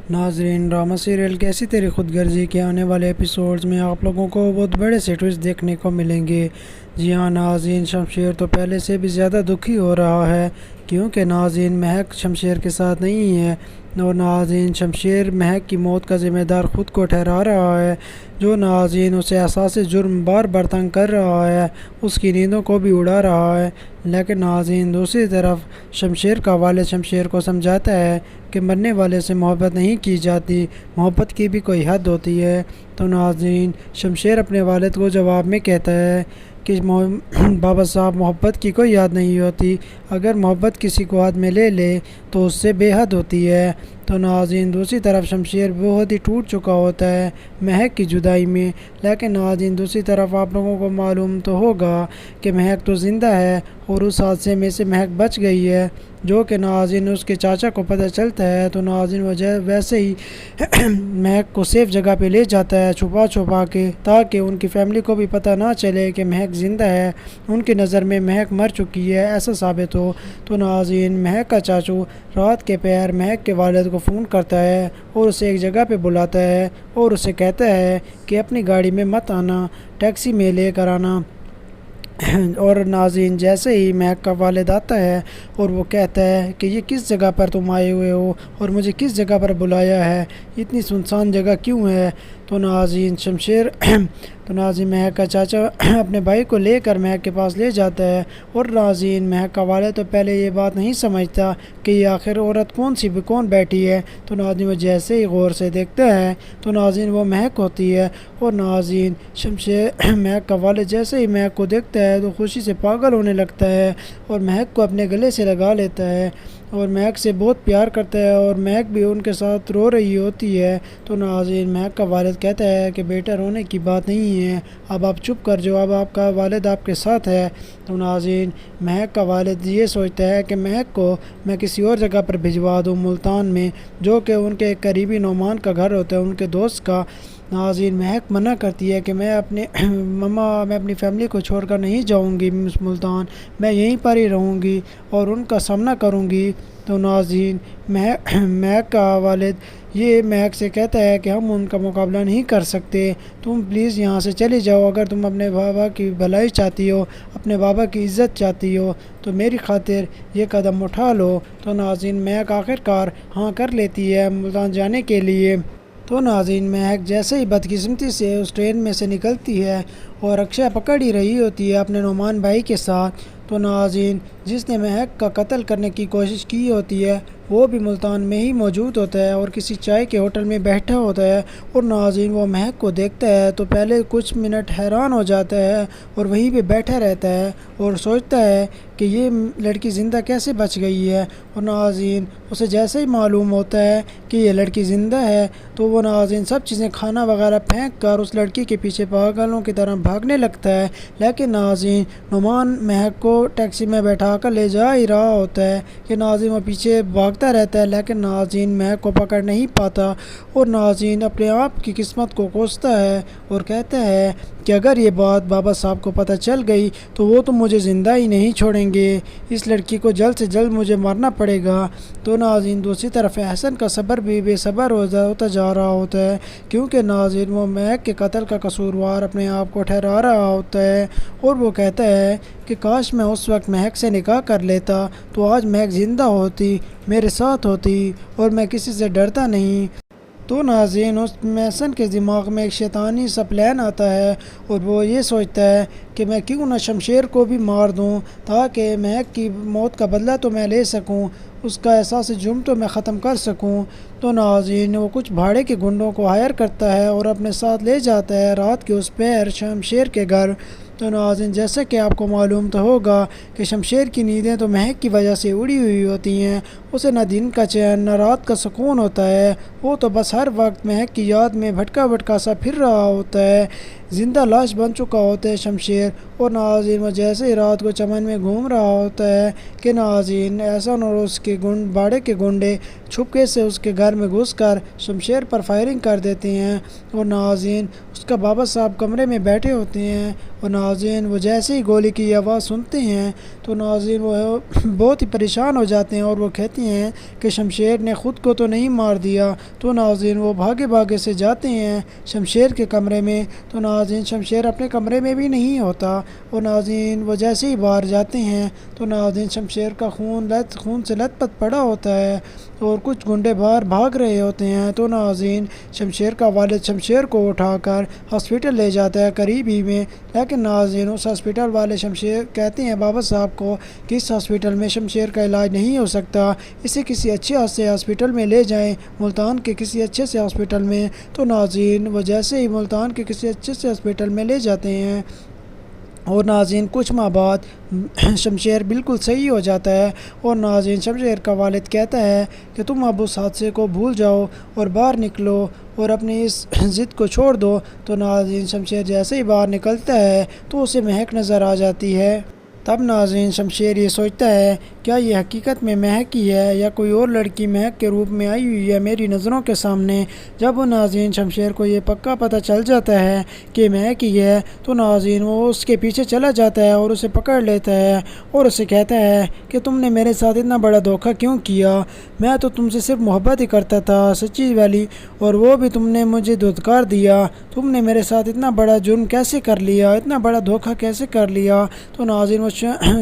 ناظرین، drama serial کیسی تیری خود غرضی کے آنے والے ایپیسوڈز میں آپ لوگوں کو بہت بڑے سے ٹویسٹ دیکھنے کو ملیں گے۔ جی ہاں ناظرین، شمشیر تو پہلے سے بھی زیادہ دکھی ہو رہا ہے کیونکہ ناظرین مہک شمشیر کے ساتھ نہیں ہے، اور ناظرین شمشیر مہک کی موت کا ذمہ دار خود کو ٹھہرا رہا ہے، جو ناظرین اسے احساس جرم بار بار تنگ کر رہا ہے، اس کی نیندوں کو بھی اڑا رہا ہے۔ لیکن ناظرین دوسری طرف شمشیر کا والد شمشیر کو سمجھاتا ہے کہ مرنے والے سے محبت نہیں کی جاتی، محبت کی بھی کوئی حد ہوتی ہے۔ تو ناظرین شمشیر اپنے والد کو جواب میں کہتا ہے کہ بابا صاحب، محبت کی کوئی یاد نہیں ہوتی، اگر محبت کسی کو ہاتھ میں لے لے تو اس سے بے حد ہوتی ہے۔ تو ناظرین دوسری طرف شمشیر بہت ہی ٹوٹ چکا ہوتا ہے مہک کی جدائی میں، لیکن ناظرین دوسری طرف آپ لوگوں کو معلوم تو ہوگا کہ مہک تو زندہ ہے، اور اس حادثے میں سے مہک بچ گئی ہے، جو کہ ناظرین اس کے چاچا کو پتہ چلتا ہے۔ تو ناظرین ویسے ہی مہک کو سیف جگہ پہ لے جاتا ہے چھپا کے، تاکہ ان کی فیملی کو بھی پتہ نہ چلے کہ مہک زندہ ہے، ان کی نظر میں مہک مر چکی ہے ایسا ثابت ہو۔ تو ناظرین مہک کا چاچو رات کے پہر مہک کے والد کو فون کرتا ہے اور اسے ایک جگہ پہ بلاتا ہے اور اسے کہتا ہے کہ اپنی گاڑی میں مت آنا، ٹیکسی میں لے کر آنا۔ اور ناظرین جیسے ہی مہک کا والد آتا ہے اور وہ کہتا ہے کہ یہ کس جگہ پر تم آئے ہوئے ہو اور مجھے کس جگہ پر بلایا ہے، اتنی سنسان جگہ کیوں ہے؟ تو ناظرین مہک کا چاچا اپنے بھائی کو لے کر مہک کے پاس لے جاتا ہے، اور ناظرین مہک کا والد تو پہلے یہ بات نہیں سمجھتا کہ یہ آخر عورت کون بیٹھی ہے۔ تو ناظرین وہ جیسے ہی غور سے دیکھتا ہے تو ناظرین وہ مہک ہوتی ہے، اور ناظرین مہک کا والد جیسے ہی مہک کو دیکھتا ہے تو خوشی سے پاگل ہونے لگتا ہے، اور مہک کو اپنے گلے سے لگا لیتا ہے اور مہک سے بہت پیار کرتا ہے، اور مہک بھی ان کے ساتھ رو رہی ہوتی ہے۔ تو ناظرین مہک کا والد کہتا ہے کہ بیٹا رونے کی بات نہیں ہے، اب آپ چپ کر جاؤ، اب آپ کا والد آپ کے ساتھ ہے۔ تو ناظرین مہک کا والد یہ سوچتا ہے کہ مہک کو میں کسی اور جگہ پر بھجوا دوں، ملتان میں، جو کہ ان کے ایک قریبی نعمان کا گھر ہوتا ہے، ان کے دوست کا۔ ناظرین مہک منع کرتی ہے کہ میں اپنی فیملی کو چھوڑ کر نہیں جاؤں گی ملتان، میں یہیں پر ہی رہوں گی اور ان کا سامنا کروں گی۔ تو ناظرین مہک کا والد یہ مہک سے کہتا ہے کہ ہم ان کا مقابلہ نہیں کر سکتے، تم پلیز یہاں سے چلے جاؤ، اگر تم اپنے بابا کی بھلائی چاہتی ہو، اپنے بابا کی عزت چاہتی ہو تو میری خاطر یہ قدم اٹھا لو۔ تو ناظرین مہک آخرکار ہاں کر لیتی ہے ملتان جانے کے لیے۔ تو ناظرین مہک جیسے ہی بدقسمتی سے اس ٹرین میں سے نکلتی ہے اور رکشہ پکڑ ہی رہی ہوتی ہے اپنے نعمان بھائی کے ساتھ، تو ناظرین جس نے مہک کا قتل کرنے کی کوشش کی ہوتی ہے وہ بھی ملتان میں ہی موجود ہوتا ہے اور کسی چائے کے ہوٹل میں بیٹھا ہوتا ہے، اور ناظرین وہ مہک کو دیکھتا ہے تو پہلے کچھ منٹ حیران ہو جاتا ہے اور وہیں پہ بیٹھا رہتا ہے اور سوچتا ہے کہ یہ لڑکی زندہ کیسے بچ گئی ہے۔ اور ناظرین اسے جیسے ہی معلوم ہوتا ہے کہ یہ لڑکی زندہ ہے تو وہ ناظرین سب چیزیں کھانا وغیرہ پھینک کر اس لڑکی کے پیچھے پاگلوں کی طرح بھاگنے لگتا ہے، لیکن ناظرین نعمان مہک کو ٹیکسی میں بیٹھا کر لے جا ہی رہا ہوتا ہے کہ ناظرین وہ پیچھے بھاگتا رہتا ہے، لیکن ناظرین مہک کو پکڑ نہیں پاتا، اور ناظرین اپنے آپ کی قسمت کو کوستا ہے اور کہتا ہے کہ اگر یہ بات بابا صاحب کو پتہ چل گئی تو وہ تو مجھے زندہ ہی نہیں چھوڑیں گے، اس لڑکی کو جلد سے جلد مجھے مارنا پڑے گا۔ تو ناظرین دوسری طرف احسن کا صبر بھی بے صبر ہوتا جا رہا ہوتا ہے، کیونکہ ناظرین وہ مہک کے قتل کا قصوروار اپنے آپ کو ٹھہرا رہا ہوتا ہے، اور وہ کہتا ہے کہ کاش میں اس وقت مہک سے نکاح کر لیتا تو آج مہک زندہ ہوتی، میرے ساتھ ہوتی، اور میں کسی سے ڈرتا نہیں۔ تو ناظرین اس احسن کے دماغ میں ایک شیطانی سا پلان آتا ہے، اور وہ یہ سوچتا ہے کہ میں کیوں نہ شمشیر کو بھی مار دوں تاکہ مہک کی موت کا بدلہ تو میں لے سکوں، اس کا احساس جرم تو میں ختم کر سکوں۔ تو ناظرین وہ کچھ بھاڑے کے گنڈوں کو ہائر کرتا ہے اور اپنے ساتھ لے جاتا ہے رات کے اس پہر شمشیر کے گھر۔ تو ناظرین جیسا کہ آپ کو معلوم تو ہوگا کہ شمشیر کی نیندیں تو مہک کی وجہ سے اڑی ہوئی ہوتی ہیں، اسے نہ دن کا چین نہ رات کا سکون ہوتا ہے، وہ تو بس ہر وقت مہک کی یاد میں بھٹکا سا پھر رہا ہوتا ہے۔ زندہ لاش بن چکا ہوتا ہے شمشیر، اور ناظرین وہ جیسے ہی رات کو چمن میں گھوم رہا ہوتا ہے کہ ناظرین احسن اور اس کے باڑے کے گنڈے چھپکے سے اس کے گھر میں گھس کر شمشیر پر فائرنگ کر دیتے ہیں، اور ناظرین اس کا بابا صاحب کمرے میں بیٹھے ہوتے ہیں، اور ناظرین وہ جیسے ہی گولی کی آواز سنتے ہیں تو ناظرین وہ بہت ہی پریشان ہو جاتے ہیں، اور وہ کہتے ہیں کہ شمشیر نے خود کو تو نہیں مار دیا۔ تو ناظرین وہ بھاگے بھاگے سے جاتے ہیں شمشیر کے کمرے میں، تو ناظرین شمشیر اپنے کمرے میں بھی نہیں ہوتا، اور ناظرین وہ جیسے ہی باہر جاتے ہیں تو ناظرین شمشیر کا خون سے لت پت پڑا ہوتا ہے، اور کچھ گنڈے باہر بھاگ رہے ہوتے ہیں۔ تو ناظرین شمشیر کا والد شمشیر کو اٹھا کر ہاسپٹل لے جاتا ہے قریب ہی میں، لیکن ناظرین اس ہاسپٹل والے شمشیر کہتے ہیں بابا صاحب کو کہ اس ہاسپٹل میں شمشیر کا علاج نہیں ہو سکتا، اسے کسی اچھے سے ہاسپٹل میں لے جائیں، ملتان کے کسی اچھے سے ہاسپٹل میں۔ تو ناظرین وہ جیسے ہی ملتان کے کسی اچھے سے ہاسپٹل میں لے جاتے ہیں، اور ناظرین کچھ ماہ بعد شمشیر بالکل صحیح ہو جاتا ہے، اور ناظرین شمشیر کا والد کہتا ہے کہ تم اب اس حادثے کو بھول جاؤ اور باہر نکلو اور اپنی اس ضد کو چھوڑ دو۔ تو ناظرین شمشیر جیسے ہی باہر نکلتا ہے تو اسے مہک نظر آ جاتی ہے۔ تب ناظرین شمشیر یہ سوچتا ہے کیا یہ حقیقت میں مہک ہی ہے یا کوئی اور لڑکی مہک کے روپ میں آئی ہوئی ہے میری نظروں کے سامنے۔ جب وہ ناظرین شمشیر کو یہ پکا پتہ چل جاتا ہے کہ مہک ہی ہے تو ناظرین وہ اس کے پیچھے چلا جاتا ہے اور اسے پکڑ لیتا ہے اور اسے کہتا ہے کہ تم نے میرے ساتھ اتنا بڑا دھوکہ کیوں کیا؟ میں تو تم سے صرف محبت ہی کرتا تھا سچی والی، اور وہ بھی تم نے مجھے دھتکار دیا۔ تم نے میرے ساتھ اتنا بڑا جرم کیسے کر لیا، اتنا بڑا دھوکہ کیسے کر لیا؟ تو ناظرین وہ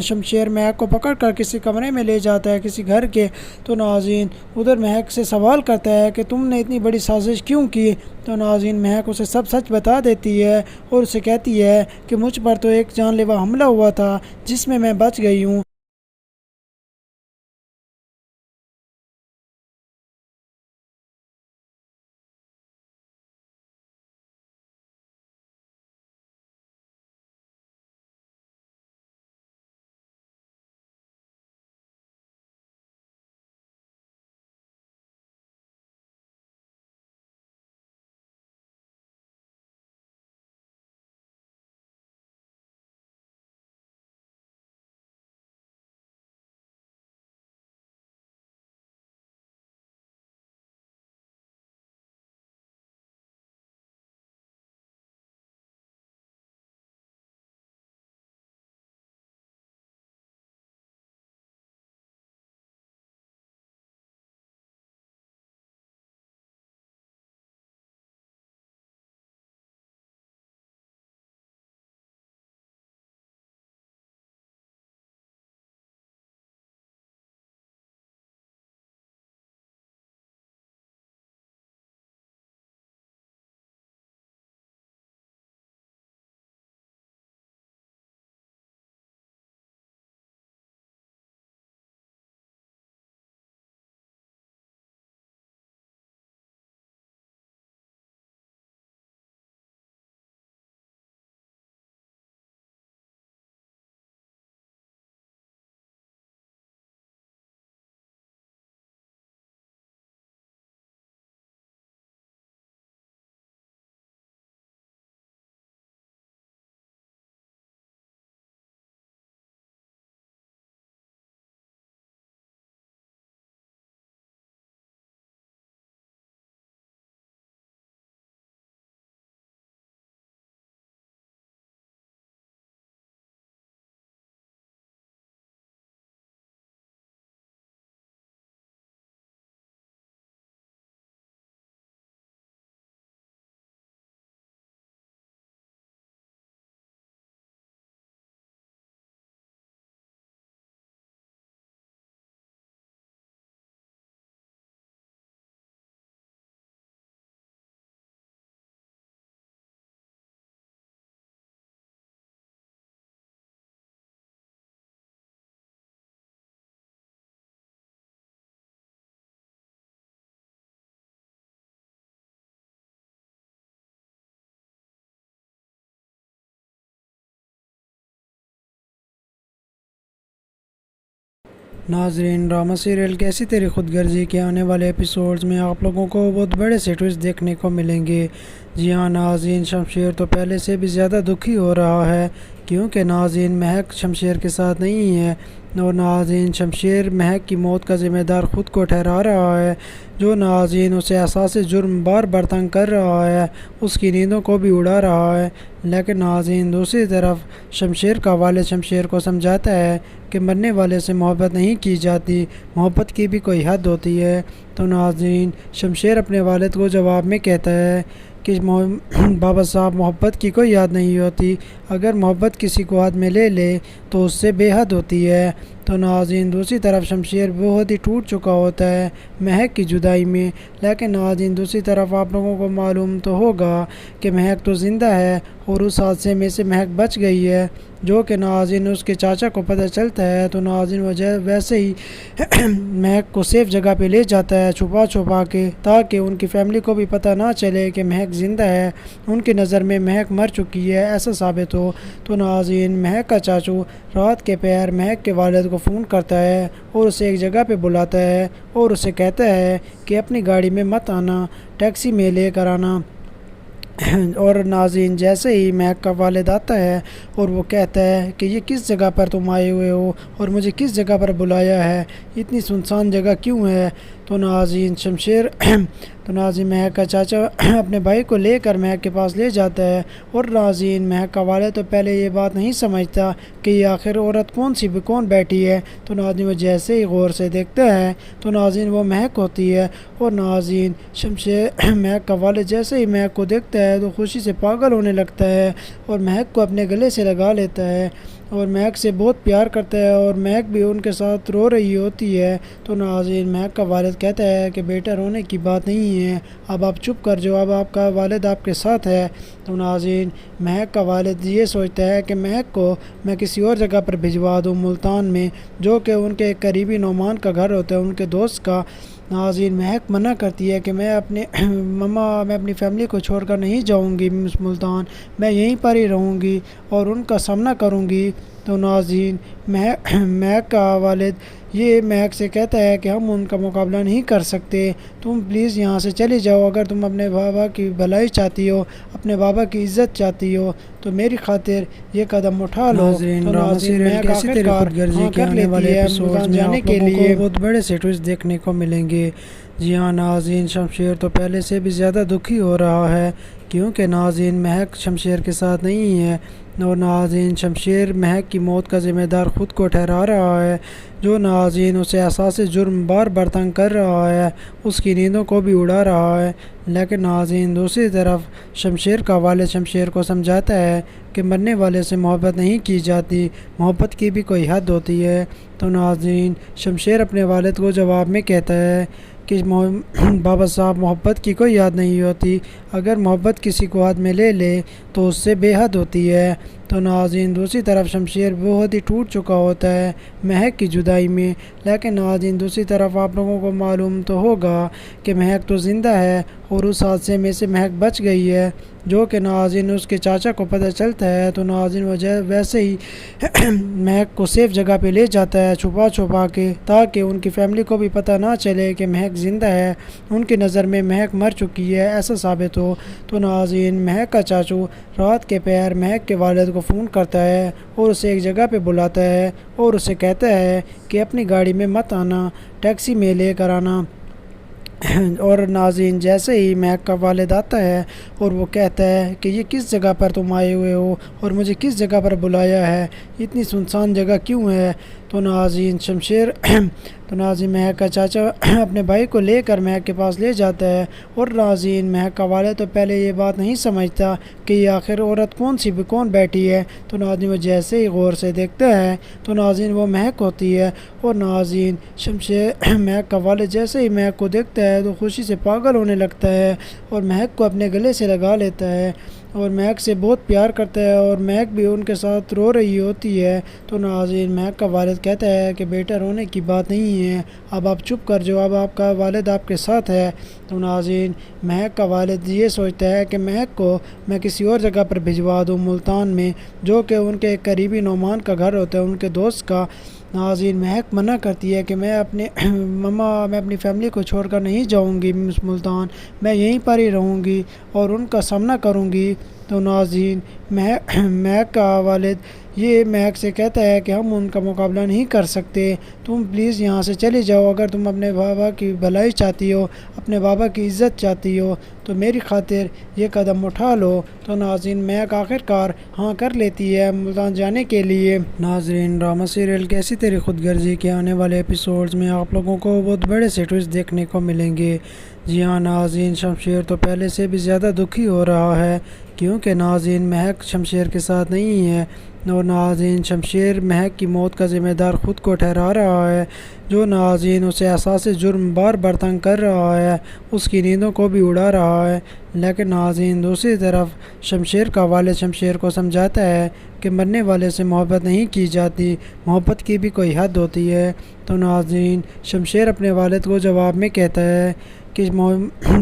شمشیر مہک کو پکڑ کر کسی کمرے میں لے جاتا ہے کسی گھر کے، تو ناظرین ادھر مہک سے سوال کرتا ہے کہ تم نے اتنی بڑی سازش کیوں کی؟ تو ناظرین مہک اسے سب سچ بتا دیتی ہے اور اسے کہتی ہے کہ مجھ پر تو ایک جان لیوا حملہ ہوا تھا جس میں بچ گئی ہوں۔ ناظرین، ڈرامہ سیریل کیسی تیری خود غرضی کے آنے والے ایپیسوڈز میں آپ لوگوں کو بہت بڑے سے ٹویسٹ دیکھنے کو ملیں گے۔ جی ہاں ناظرین، شمشیر تو پہلے سے بھی زیادہ دکھی ہو رہا ہے کیونکہ ناظرین مہک شمشیر کے ساتھ نہیں ہے، اور ناظرین شمشیر مہک کی موت کا ذمہ دار خود کو ٹھہرا رہا ہے، جو ناظرین اسے احساس جرم بار بار تنگ کر رہا ہے، اس کی نیندوں کو بھی اڑا رہا ہے۔ لیکن ناظرین دوسری طرف شمشیر کا والد شمشیر کو سمجھاتا ہے کہ مرنے والے سے محبت نہیں کی جاتی، محبت کی بھی کوئی حد ہوتی ہے۔ تو ناظرین شمشیر اپنے والد کو جواب میں کہتا ہے کہ بابا صاحب، محبت کی کوئی یاد نہیں ہوتی، اگر محبت کسی کو ہاتھ میں لے لے تو اس سے بے حد ہوتی ہے۔ تو ناظرین دوسری طرف شمشیر بہت ہی ٹوٹ چکا ہوتا ہے مہک کی جدائی میں، لیکن ناظرین دوسری طرف آپ لوگوں کو معلوم تو ہوگا کہ مہک تو زندہ ہے، اور اس حادثے میں سے مہک بچ گئی ہے، جو کہ ناظرین اس کے چاچا کو پتہ چلتا ہے۔ تو ناظرین ویسے ہی مہک کو سیف جگہ پہ لے جاتا ہے چھپا کے، تاکہ ان کی فیملی کو بھی پتہ نہ چلے کہ مہک زندہ ہے، ان کی نظر میں مہک مر چکی ہے ایسا ثابت ہو۔ تو ناظرین مہک کا چاچو رات کے پہر مہک کے والد کو فون کرتا ہے اور اسے ایک جگہ پہ بلاتا ہے اور اسے کہتا ہے کہ اپنی گاڑی میں مت آنا، ٹیکسی میں لے کر آنا۔ اور ناظرین جیسے ہی مہک کا والد آتا ہے اور وہ کہتا ہے کہ یہ کس جگہ پر تم آئے ہوئے ہو اور مجھے کس جگہ پر بلایا ہے، اتنی سنسان جگہ کیوں ہے؟ تو ناظرین مہک کا چاچا اپنے بھائی کو لے کر مہک کے پاس لے جاتا ہے، اور ناظرین مہک کا والد تو پہلے یہ بات نہیں سمجھتا کہ یہ آخر عورت کون بیٹھی ہے۔ تو ناظرین وہ جیسے ہی غور سے دیکھتا ہے تو ناظرین وہ مہک ہوتی ہے، اور ناظرین مہک کا والد جیسے ہی مہک کو دیکھتا ہے تو خوشی سے پاگل ہونے لگتا ہے، اور مہک کو اپنے گلے سے لگا لیتا ہے اور مہک سے بہت پیار کرتا ہے، اور مہک بھی ان کے ساتھ رو رہی ہوتی ہے۔ تو ناظرین مہک کا والد کہتا ہے کہ بیٹا رونے کی بات نہیں ہے، اب آپ چپ کر جاؤ، اب آپ کا والد آپ کے ساتھ ہے۔ تو ناظرین مہک کا والد یہ سوچتا ہے کہ مہک کو میں کسی اور جگہ پر بھجوا دوں، ملتان میں، جو کہ ان کے قریبی نعمان کا گھر ہوتا ہے، ان کے دوست کا۔ ناظرین مہک منع کرتی ہے کہ میں اپنی فیملی کو چھوڑ کر نہیں جاؤں گی ملتان، میں یہیں پر ہی رہوں گی اور ان کا سامنا کروں گی۔ تو ناظرین مہک کا والد یہ مہک سے کہتا ہے کہ ہم ان کا مقابلہ نہیں کر سکتے، تم پلیز یہاں سے چلی جاؤ، اگر تم اپنے بابا کی بھلائی چاہتی ہو، اپنے بابا کی عزت چاہتی ہو تو میری خاطر یہ قدم اٹھا لو۔ ناظرین ڈرامہ سیریل کیسی تیری خود غرضی کے آنے والے ایپیسوڈز میں آپ لوگوں کو بہت بڑے سے ٹویسٹ دیکھنے کو ملیں گے۔ جی ہاں ناظرین شمشیر تو پہلے سے بھی زیادہ دکھی ہو رہا ہے کیونکہ ناظرین مہک شمشیر کے ساتھ نہیں ہے، اور ناظرین شمشیر مہک کی موت کا ذمہ دار خود کو ٹھہرا رہا ہے، جو ناظرین اسے احساس جرم بار بار تنگ کر رہا ہے، اس کی نیندوں کو بھی اڑا رہا ہے۔ لیکن ناظرین دوسری طرف شمشیر کا والد شمشیر کو سمجھاتا ہے کہ مرنے والے سے محبت نہیں کی جاتی، محبت کی بھی کوئی حد ہوتی ہے۔ تو ناظرین شمشیر اپنے والد کو جواب میں کہتا ہے کہ بابا صاحب، محبت کی کوئی یاد نہیں ہوتی، اگر محبت کسی کو ہاتھ میں لے لے تو اس سے بے حد ہوتی ہے۔ تو ناظرین دوسری طرف شمشیر بہت ہی ٹوٹ چکا ہوتا ہے مہک کی جدائی میں، لیکن ناظرین دوسری طرف آپ لوگوں کو معلوم تو ہوگا کہ مہک تو زندہ ہے، اور اس حادثے میں سے مہک بچ گئی ہے، جو کہ ناظرین اس کے چاچا کو پتہ چلتا ہے۔ تو ناظرین ویسے ہی مہک کو سیف جگہ پہ لے جاتا ہے چھپا کے، تاکہ ان کی فیملی کو بھی پتہ نہ چلے کہ مہک زندہ ہے، ان کی نظر میں مہک مر چکی ہے ایسا ثابت ہو۔ تو ناظرین مہک کا چاچو رات کے پہر مہک کے والد کو فون کرتا ہے اور اسے ایک جگہ پہ بلاتا ہے اور اسے کہتا ہے کہ اپنی گاڑی میں مت آنا، ٹیکسی میں لے کر آنا۔ اور ناظرین جیسے ہی مہک کا والد آتا ہے اور وہ کہتا ہے کہ یہ کس جگہ پر تم آئے ہوئے ہو اور مجھے کس جگہ پر بلایا ہے، اتنی سنسان جگہ کیوں ہے؟ تو ناظرین مہک کا چاچا اپنے بھائی کو لے کر مہک کے پاس لے جاتا ہے، اور ناظرین مہک کا والد تو پہلے یہ بات نہیں سمجھتا کہ یہ آخر عورت کون بیٹھی ہے۔ تو ناظرین وہ جیسے ہی غور سے دیکھتا ہے تو ناظرین وہ مہک ہوتی ہے، اور ناظرین مہک کا والد جیسے ہی مہک کو دیکھتا ہے تو خوشی سے پاگل ہونے لگتا ہے، اور مہک کو اپنے گلے سے لگا لیتا ہے، اور مہک سے بہت پیار کرتا ہے، اور مہک بھی ان کے ساتھ رو رہی ہوتی ہے۔ تو ناظرین مہک کا والد کہتا ہے کہ بیٹا رونے کی بات نہیں ہے، اب آپ چپ کر جاؤ، اب آپ کا والد آپ کے ساتھ ہے۔ تو ناظرین مہک کا والد یہ سوچتا ہے کہ مہک کو میں کسی اور جگہ پر بھجوا دوں، ملتان میں، جو کہ ان کے قریبی نعمان کا گھر ہوتا ہے، ان کے دوست کا۔ ناظرین مہک منع کرتی ہے کہ میں اپنی فیملی کو چھوڑ کر نہیں جاؤں گی ملتان، میں یہیں پر ہی رہوں گی اور ان کا سامنا کروں گی۔ تو ناظرین مہک کا والد یہ مہک سے کہتا ہے کہ ہم ان کا مقابلہ نہیں کر سکتے، تم پلیز یہاں سے چلی جاؤ، اگر تم اپنے بابا کی بھلائی چاہتی ہو، اپنے بابا کی عزت چاہتی ہو تو میری خاطر یہ قدم اٹھا لو۔ تو ناظرین مہک آخرکار ہاں کر لیتی ہے ملتان جانے کے لیے۔ ناظرین ڈرامہ سیریل کیسی تیری خود غرضی کے آنے والے ایپیسوڈز میں آپ لوگوں کو بہت بڑے سے ٹویسٹ دیکھنے کو ملیں گے۔ جی ہاں ناظرین، شمشیر تو پہلے سے بھی زیادہ دکھی ہو رہا ہے، کیونکہ ناظرین مہک شمشیر کے ساتھ نہیں ہے، اور ناظرین شمشیر مہک کی موت کا ذمہ دار خود کو ٹھہرا رہا ہے، جو ناظرین اسے احساس جرم بار بار تنگ کر رہا ہے، اس کی نیندوں کو بھی اڑا رہا ہے۔ لیکن ناظرین دوسری طرف شمشیر کا والد شمشیر کو سمجھاتا ہے کہ مرنے والے سے محبت نہیں کی جاتی، محبت کی بھی کوئی حد ہوتی ہے۔ تو ناظرین شمشیر اپنے والد کو جواب میں کہتا ہے کہ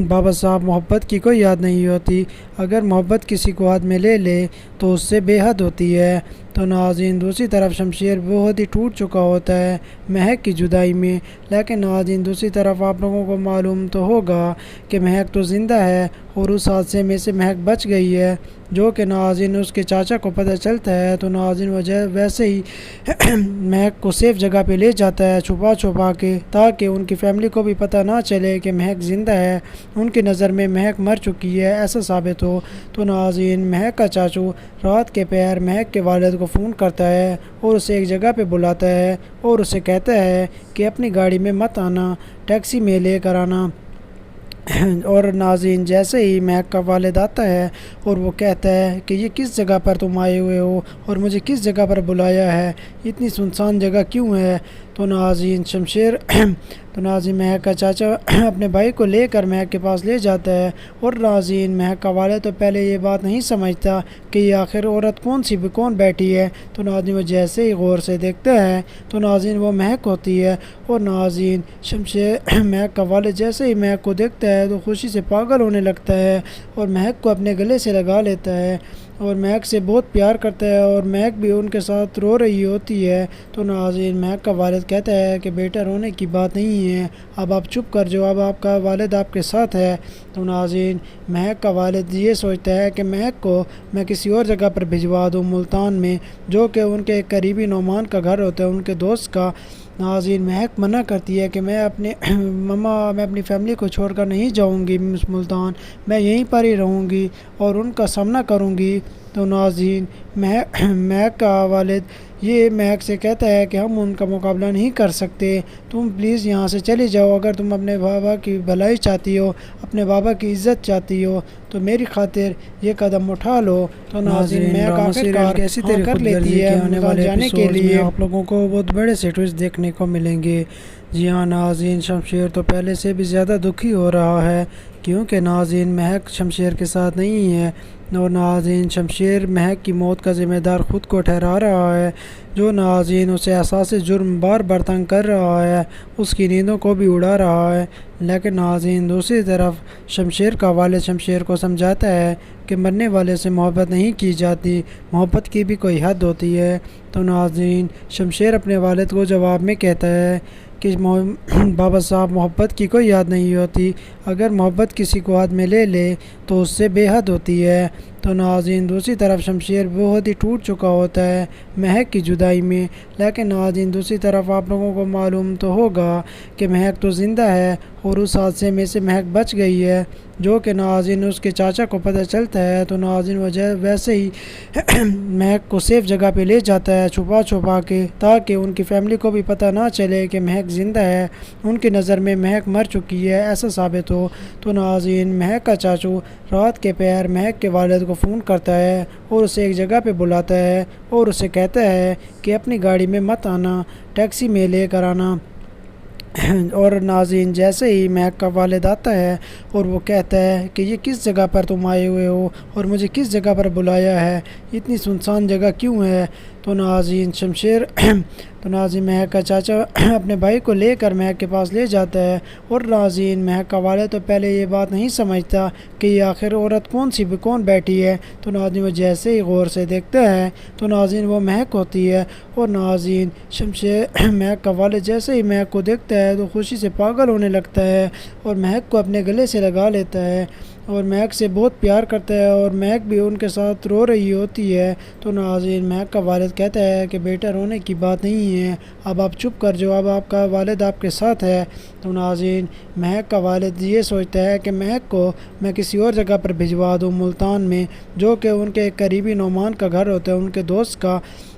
بابا صاحب، محبت کی کوئی یاد نہیں ہوتی، اگر محبت کسی کو ہاتھ میں لے لے تو اس سے بے حد ہوتی ہے۔ تو ناظرین دوسری طرف شمشیر بہت ہی ٹوٹ چکا ہوتا ہے مہک کی جدائی میں، لیکن ناظرین دوسری طرف آپ لوگوں کو معلوم تو ہوگا کہ مہک تو زندہ ہے اور اس حادثے میں سے مہک بچ گئی ہے، جو کہ ناظرین اس کے چاچا کو پتہ چلتا ہے۔ تو ناظرین ویسے ہی مہک کو سیف جگہ پہ لے جاتا ہے چھپا کے، تاکہ ان کی فیملی کو بھی پتہ نہ چلے کہ مہک زندہ ہے، ان کی نظر میں مہک مر چکی ہے ایسا ثابت ہو۔ تو ناظرین مہک کا چاچو رات کے پہر مہک کے والد کو فون کرتا ہے اور اسے ایک جگہ پہ بلاتا ہے اور اسے کہتا ہے کہ اپنی گاڑی میں مت آنا، ٹیکسی میں لے کر آنا۔ اور ناظرین جیسے ہی مہک کا والد آتا ہے اور وہ کہتا ہے کہ یہ کس جگہ پر تم آئے ہوئے ہو اور مجھے کس جگہ پر بلایا ہے، اتنی سنسان جگہ کیوں ہے؟ تو ناظرین مہک کا چاچا اپنے بھائی کو لے کر مہک کے پاس لے جاتا ہے، اور ناظرین مہک کا والد تو پہلے یہ بات نہیں سمجھتا کہ یہ آخر عورت کون بیٹھی ہے۔ تو ناظرین وہ جیسے ہی غور سے دیکھتا ہے تو ناظرین وہ مہک ہوتی ہے، اور ناظرین مہک کا والد جیسے ہی مہک کو دیکھتا ہے تو خوشی سے پاگل ہونے لگتا ہے اور مہک کو اپنے گلے سے لگا لیتا ہے اور مہک سے بہت پیار کرتا ہے، اور مہک بھی ان کے ساتھ رو رہی ہوتی ہے۔ تو ناظرین مہک کا والد کہتا ہے کہ بیٹا رونے کی بات نہیں ہے، اب آپ چپ کر جاؤ، اب آپ کا والد آپ کے ساتھ ہے۔ تو ناظرین مہک کا والد یہ سوچتا ہے کہ مہک کو میں کسی اور جگہ پر بھجوا دوں ملتان میں، جو کہ ان کے قریبی نعمان کا گھر ہوتا ہے، ان کے دوست کا۔ ناظرین مہک منع کرتی ہے کہ میں اپنی فیملی کو چھوڑ کر نہیں جاؤں گی ملتان، میں یہیں پر ہی رہوں گی اور ان کا سامنا کروں گی۔ تو ناظرین مہک کا والد یہ مہک سے کہتا ہے کہ ہم ان کا مقابلہ نہیں کر سکتے، تم پلیز یہاں سے چلی جاؤ، اگر تم اپنے بابا کی بھلائی چاہتی ہو، اپنے بابا کی عزت چاہتی ہو تو میری خاطر یہ قدم اٹھا لو۔ تو ناظرین مہک آخرکار ہاں کر لیتی ہے ملتان جانے کے لیے۔ آپ لوگوں کو بہت بڑے سے ٹویسٹ دیکھنے کو ملیں گے۔ جی ہاں ناظرین شمشیر تو پہلے سے بھی زیادہ دکھی ہو رہا ہے، کیونکہ ناظرین مہک شمشیر کے ساتھ نہیں ہے، اور ناظرین شمشیر مہک کی موت کا ذمہ دار خود کو ٹھہرا رہا ہے، جو ناظرین اسے احساس جرم بار بار تنگ کر رہا ہے، اس کی نیندوں کو بھی اڑا رہا ہے۔ لیکن ناظرین دوسری طرف شمشیر کا والد شمشیر کو سمجھاتا ہے کہ مرنے والے سے محبت نہیں کی جاتی، محبت کی بھی کوئی حد ہوتی ہے۔ تو ناظرین شمشیر اپنے والد کو جواب میں کہتا ہے کہ بابا صاحب، محبت کی کوئی یاد نہیں ہوتی، اگر محبت کسی کو ہاتھ میں لے لے تو اس سے بے حد ہوتی ہے۔ تو ناظرین دوسری طرف شمشیر بہت ہی ٹوٹ چکا ہوتا ہے مہک کی جدائی میں، لیکن ناظرین دوسری طرف آپ لوگوں کو معلوم تو ہوگا کہ مہک تو زندہ ہے اور اس حادثے میں سے مہک بچ گئی ہے، جو کہ ناظرین اس کے چاچا کو پتہ چلتا ہے۔ تو ناظرین وہ ویسے ہی مہک کو سیف جگہ پہ لے جاتا ہے چھپا کے، تاکہ ان کی فیملی کو بھی پتہ نہ چلے کہ مہک زندہ ہے، ان کی نظر میں مہک مر چکی ہے ایسا ثابت ہو۔ تو ناظرین مہک کا چاچو رات کے پہر مہک کے والد کو فون کرتا ہے اور اسے ایک جگہ پہ بلاتا ہے اور اسے کہتا ہے کہ اپنی گاڑی میں مت آنا، ٹیکسی میں لے کر آنا۔ اور ناظرین جیسے ہی مہک کا والد آتا ہے اور وہ کہتا ہے کہ یہ کس جگہ پر تم آئے ہوئے ہو اور مجھے کس جگہ پر بلایا ہے، اتنی سنسان جگہ کیوں ہے؟ تو ناظرین مہک کا چاچا اپنے بھائی کو لے کر مہک کے پاس لے جاتا ہے، اور ناظرین مہک کا والد تو پہلے یہ بات نہیں سمجھتا کہ یہ آخر عورت کون بیٹھی ہے۔ تو ناظرین وہ جیسے ہی غور سے دیکھتا ہے تو ناظرین وہ مہک ہوتی ہے، اور ناظرین شمشیر مہک کا والد جیسے ہی مہک کو دیکھتا ہے تو خوشی سے پاگل ہونے لگتا ہے، اور مہک کو اپنے گلے سے لگا لیتا ہے اور مہک سے بہت پیار کرتا ہے، اور مہک بھی ان کے ساتھ رو رہی ہوتی ہے۔ تو ناظرین مہک کا والد کہتا ہے کہ بیٹا رونے کی بات نہیں ہے، اب آپ چپ کر جاؤ، اب آپ کا والد آپ کے ساتھ ہے۔ تو ناظرین مہک کا والد یہ سوچتا ہے کہ مہک کو میں کسی اور جگہ پر بھجوا دوں، ملتان میں، جو کہ ان کے ایک قریبی نعمان کا گھر ہوتا ہے، ان کے دوست کا۔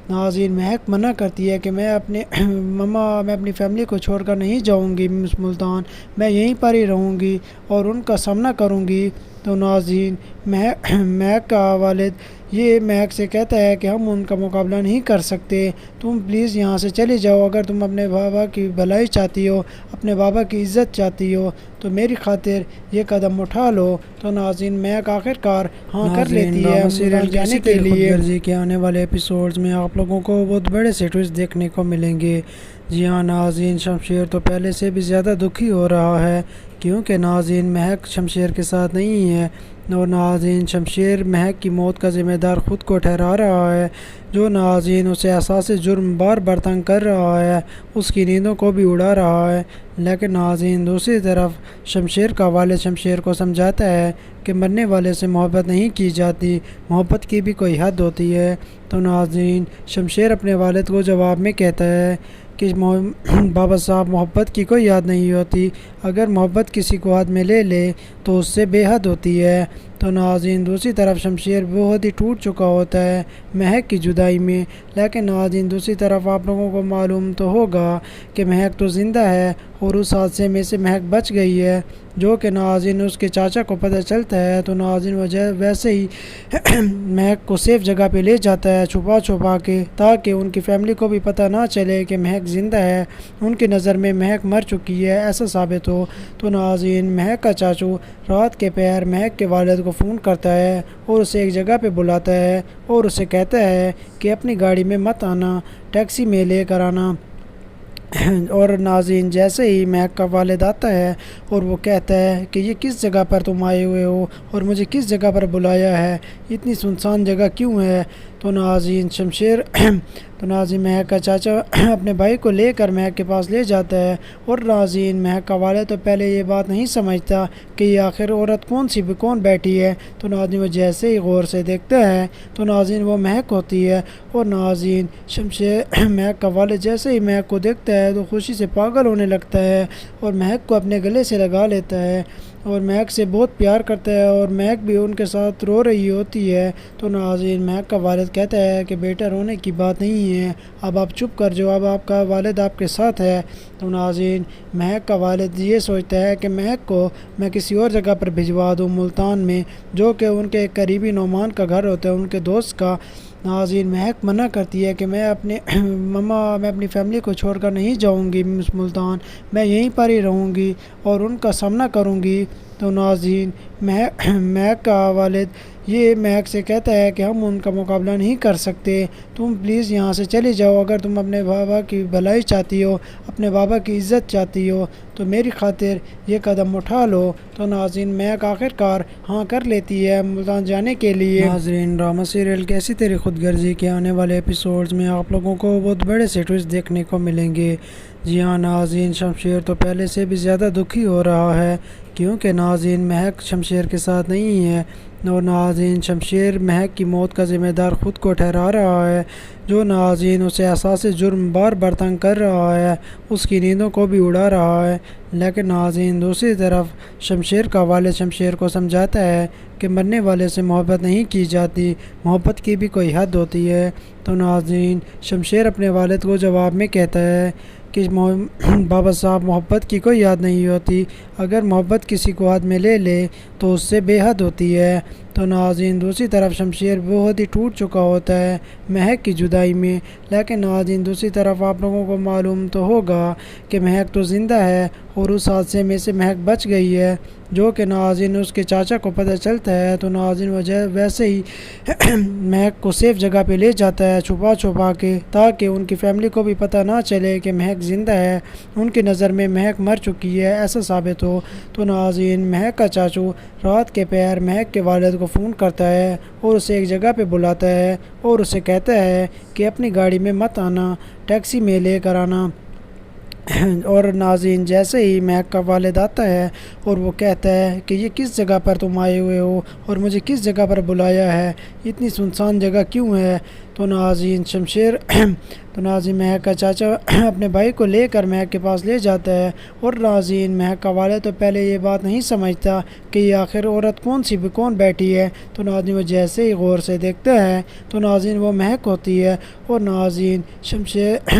ناظرین مہک منع کرتی ہے کہ میں اپنی فیملی کو چھوڑ کر نہیں جاؤں گی ملتان، میں یہیں پر ہی رہوں گی اور ان کا سامنا کروں گی۔ تو ناظرین مہک کا والد یہ مہک سے کہتا ہے کہ ہم ان کا مقابلہ نہیں کر سکتے، تم پلیز یہاں سے چلے جاؤ، اگر تم اپنے بابا کی بھلائی چاہتی ہو، اپنے بابا کی عزت چاہتی ہو تو میری خاطر یہ قدم اٹھا لو۔ تو ناظرین مہک آخر کار ہاں کر لیتی ہے ملتان جانے کے لیے۔ خود غرضی کے آنے والے ایپیسوڈز میں آپ لوگوں کو بہت بڑے سے ٹویسٹ دیکھنے کو ملیں گے۔ جی ہاں ناظرین، شمشیر تو پہلے سے بھی زیادہ دکھی ہو رہا ہے، کیونکہ ناظرین مہک شمشیر کے ساتھ نہیں ہے، اور ناظرین شمشیر مہک کی موت کا ذمہ دار خود کو ٹھہرا رہا ہے، جو ناظرین اسے احساس جرم بار بار تنگ کر رہا ہے، اس کی نیندوں کو بھی اڑا رہا ہے۔ لیکن ناظرین دوسری طرف شمشیر کا والد شمشیر کو سمجھاتا ہے کہ مرنے والے سے محبت نہیں کی جاتی، محبت کی بھی کوئی حد ہوتی ہے۔ تو ناظرین شمشیر اپنے والد کو جواب میں کہتا ہے کہ بابا صاحب، محبت کی کوئی یاد نہیں ہوتی، اگر محبت کسی کو ہاتھ میں لے لے تو اس سے بے حد ہوتی ہے۔ تو ناظرین دوسری طرف شمشیر بہت ہی ٹوٹ چکا ہوتا ہے مہک کی جدائی میں، لیکن ناظرین دوسری طرف آپ لوگوں کو معلوم تو ہوگا کہ مہک تو زندہ ہے، اور اس حادثے میں سے مہک بچ گئی ہے، جو کہ ناظرین اس کے چاچا کو پتہ چلتا ہے۔ تو ناظرین ویسے ہی مہک کو سیف جگہ پہ لے جاتا ہے چھپا کے، تاکہ ان کی فیملی کو بھی پتہ نہ چلے کہ مہک زندہ ہے، ان کی نظر میں مہک مر چکی ہے ایسا ثابت ہو۔ تو ناظرین مہک کا چاچو رات کے پہر مہک کے والد کو فون کرتا ہے اور اسے ایک جگہ پہ بلاتا ہے اور اسے کہتا ہے کہ اپنی گاڑی میں مت آنا، ٹیکسی میں لے کر آنا۔ اور ناظرین جیسے ہی مہک کا والد آتا ہے اور وہ کہتا ہے کہ یہ کس جگہ پر تم آئے ہوئے ہو اور مجھے کس جگہ پر بلایا ہے، اتنی سنسان جگہ کیوں ہے؟ تو ناظرین مہک کا چاچا اپنے بھائی کو لے کر مہک کے پاس لے جاتا ہے، اور ناظرین مہک کا والد تو پہلے یہ بات نہیں سمجھتا کہ یہ آخر عورت کون بیٹھی ہے۔ تو ناظرین وہ جیسے ہی غور سے دیکھتا ہے تو ناظرین وہ مہک ہوتی ہے، اور ناظرین مہک کا والد جیسے ہی مہک کو دیکھتا ہے تو خوشی سے پاگل ہونے لگتا ہے، اور مہک کو اپنے گلے سے لگا لیتا ہے، اور مہک سے بہت پیار کرتا ہے، اور مہک بھی ان کے ساتھ رو رہی ہوتی ہے۔ تو ناظرین مہک کا والد کہتا ہے کہ بیٹا رونے کی بات نہیں ہے، اب آپ چپ کر جاؤ، اب آپ کا والد آپ کے ساتھ ہے۔ تو ناظرین مہک کا والد یہ سوچتا ہے کہ مہک کو میں کسی اور جگہ پر بھجوا دوں، ملتان میں، جو کہ ان کے ایک قریبی نعمان کا گھر ہوتا ہے، ان کے دوست کا۔ ناظرین مہک منع کرتی ہے کہ میں اپنی فیملی کو چھوڑ کر نہیں جاؤں گی ملتان، میں یہیں پر ہی رہوں گی اور ان کا سامنا کروں گی۔ تو ناظرین مہک کا والد یہ مہک سے کہتا ہے کہ ہم ان کا مقابلہ نہیں کر سکتے، تم پلیز یہاں سے چلے جاؤ، اگر تم اپنے بابا کی بھلائی چاہتی ہو، اپنے بابا کی عزت چاہتی ہو تو میری خاطر یہ قدم اٹھا لو۔ تو ناظرین مہک آخر کار ہاں کر لیتی ہے ملتان جانے کے لیے۔ ناظرین ڈرامہ سیریل کیسی تیری خود غرضی کے آنے والے ایپیسوڈز میں آپ لوگوں کو بہت بڑے سے ٹویسٹ دیکھنے کو ملیں گے۔ جی ہاں ناظرین شمشیر تو پہلے سے بھی زیادہ دکھی ہو رہا ہے، کیونکہ ناظرین مہک شمشیر کے ساتھ نہیں ہے، اور ناظرین شمشیر مہک کی موت کا ذمہ دار خود کو ٹھہرا رہا ہے، جو ناظرین اسے احساس جرم بار بار تنگ کر رہا ہے، اس کی نیندوں کو بھی اڑا رہا ہے۔ لیکن ناظرین دوسری طرف شمشیر کا والد شمشیر کو سمجھاتا ہے کہ مرنے والے سے محبت نہیں کی جاتی، محبت کی بھی کوئی حد ہوتی ہے۔ تو ناظرین شمشیر اپنے والد کو جواب میں کہتا ہے کہ بابا صاحب، محبت کی کوئی یاد نہیں ہوتی، اگر محبت کسی کو ہاتھ میں لے لے تو اس سے بے حد ہوتی ہے۔ تو ناظرین دوسری طرف شمشیر بہت ہی ٹوٹ چکا ہوتا ہے مہک کی جدائی میں، لیکن ناظرین دوسری طرف آپ لوگوں کو معلوم تو ہوگا کہ مہک تو زندہ ہے اور اس حادثے میں سے مہک بچ گئی ہے، جو کہ ناظرین اس کے چاچا کو پتہ چلتا ہے تو ناظرین ویسے ہی مہک کو سیف جگہ پہ لے جاتا ہے چھپا کے، تاکہ ان کی فیملی کو بھی پتہ نہ چلے کہ مہک زندہ ہے، ان کی نظر میں مہک مر چکی ہے ایسا ثابت ہو۔ تو ناظرین مہک کا چاچو رات کے پہر مہک کے والد کو فون کرتا ہے اور اسے ایک جگہ پہ بلاتا ہے اور اسے کہتا ہے کہ اپنی گاڑی میں مت آنا، ٹیکسی میں لے کر آنا۔ اور ناظرین جیسے ہی مہک کا والد آتا ہے اور وہ کہتا ہے کہ یہ کس جگہ پر تم آئے ہوئے ہو اور مجھے کس جگہ پر بلایا ہے، اتنی سنسان جگہ کیوں ہے؟ تو ناظرین مہک کا چاچا اپنے بھائی کو لے کر مہک کے پاس لے جاتا ہے، اور ناظرین مہک کا والد تو پہلے یہ بات نہیں سمجھتا کہ یہ آخر عورت کون بیٹھی ہے۔ تو ناظرین وہ جیسے ہی غور سے دیکھتا ہے تو ناظرین وہ مہک ہوتی ہے، اور ناظرین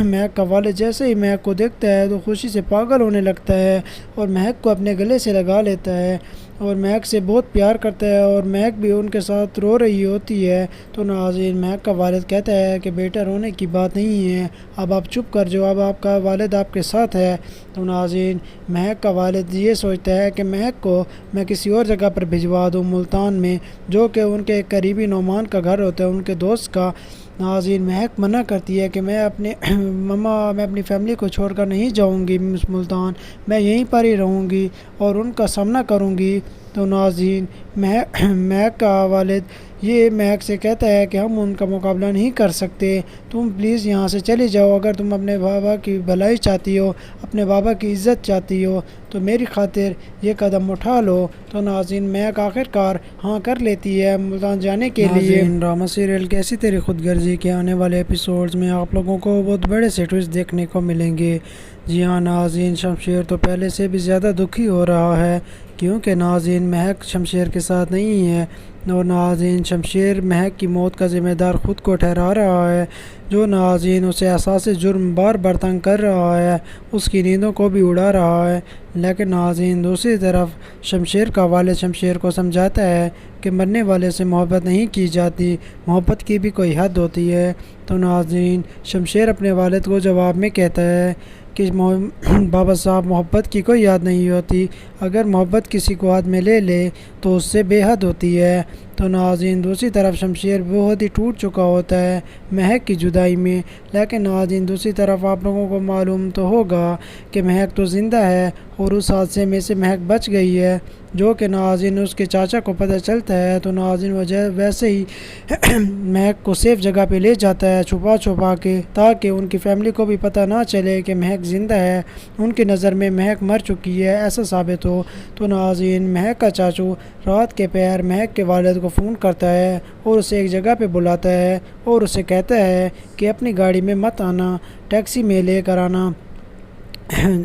مہک کا والد جیسے ہی مہک کو دیکھتا ہے تو خوشی سے پاگل ہونے لگتا ہے اور مہک کو اپنے گلے سے لگا لیتا ہے اور مہک سے بہت پیار کرتا ہے، اور مہک بھی ان کے ساتھ رو رہی ہوتی ہے۔ تو ناظرین مہک کا والد کہتا ہے کہ بیٹا رونے کی بات نہیں ہے، اب آپ چپ کر جاؤ، اب آپ کا والد آپ کے ساتھ ہے۔ تو ناظرین مہک کا والد یہ سوچتا ہے کہ مہک کو میں کسی اور جگہ پر بھجوا دوں، ملتان میں، جو کہ ان کے ایک قریبی نعمان کا گھر ہوتا ہے، ان کے دوست کا۔ ناظرین مہک منع کرتی ہے کہ میں اپنی فیملی کو چھوڑ کر نہیں جاؤں گی ملتان، میں یہیں پر ہی رہوں گی اور ان کا سامنا کروں گی۔ تو ناظرین مہک کا والد یہ مہک سے کہتا ہے کہ ہم ان کا مقابلہ نہیں کر سکتے، تم پلیز یہاں سے چلے جاؤ، اگر تم اپنے بابا کی بھلائی چاہتی ہو، اپنے بابا کی عزت چاہتی ہو تو میری خاطر یہ قدم اٹھا لو۔ تو ناظرین مہک آخرکار ہاں کر لیتی ہے ملتان جانے کے لیے۔ ڈرامہ سیریل کیسی تیری خود غرضی کے آنے والے ایپیسوڈز میں آپ لوگوں کو بہت بڑے سے ٹویسٹ دیکھنے کو ملیں گے۔ جی ہاں ناظرین شمشیر تو پہلے سے بھی زیادہ دکھی ہو رہا ہے، کیونکہ ناظرین مہک شمشیر کے ساتھ نہیں ہے، اور ناظرین شمشیر مہک کی موت کا ذمہ دار خود کو ٹھہرا رہا ہے، جو ناظرین اسے احساس جرم بار بار تنگ کر رہا ہے، اس کی نیندوں کو بھی اڑا رہا ہے۔ لیکن ناظرین دوسری طرف شمشیر کا والد شمشیر کو سمجھاتا ہے کہ مرنے والے سے محبت نہیں کی جاتی، محبت کی بھی کوئی حد ہوتی ہے۔ تو ناظرین شمشیر اپنے والد کو جواب میں کہتا ہے کہ بابا صاحب محبت کی کوئی یاد نہیں ہوتی، اگر محبت کسی کو ہاتھ میں لے لے تو اس سے بے حد ہوتی ہے۔ تو ناظرین دوسری طرف شمشیر بہت ہی ٹوٹ چکا ہوتا ہے مہک کی جدائی میں، لیکن ناظرین دوسری طرف آپ لوگوں کو معلوم تو ہوگا کہ مہک تو زندہ ہے اور اس حادثے میں سے مہک بچ گئی ہے، جو کہ ناظرین اس کے چاچا کو پتہ چلتا ہے تو ناظرین ویسے ہی مہک کو سیف جگہ پہ لے جاتا ہے چھپا کے، تاکہ ان کی فیملی کو بھی پتہ نہ چلے کہ مہک زندہ ہے، ان کی نظر میں مہک مر چکی ہے ایسا ثابت ہو۔ تو ناظرین مہک کا چاچو رات کے پہر مہک کے والد کو فون کرتا ہے اور اسے ایک جگہ پہ بلاتا ہے اور اسے کہتا ہے کہ اپنی گاڑی میں مت آنا، ٹیکسی میں لے کر آنا۔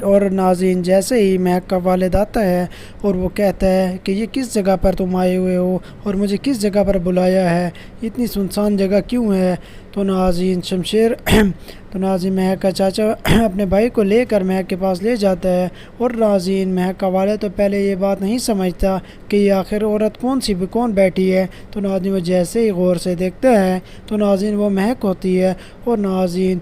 اور ناظرین جیسے ہی مہک کا والد آتا ہے اور وہ کہتا ہے کہ یہ کس جگہ پر تم آئے ہوئے ہو اور مجھے کس جگہ پر بلایا ہے، اتنی سنسان جگہ کیوں ہے؟ تو ناظرین مہک کا چاچا اپنے بھائی کو لے کر مہک کے پاس لے جاتا ہے، اور ناظرین مہک کا والد تو پہلے یہ بات نہیں سمجھتا کہ یہ آخر عورت کون بیٹھی ہے۔ تو ناظرین وہ جیسے ہی غور سے دیکھتا ہے تو ناظرین وہ مہک ہوتی ہے، اور ناظرین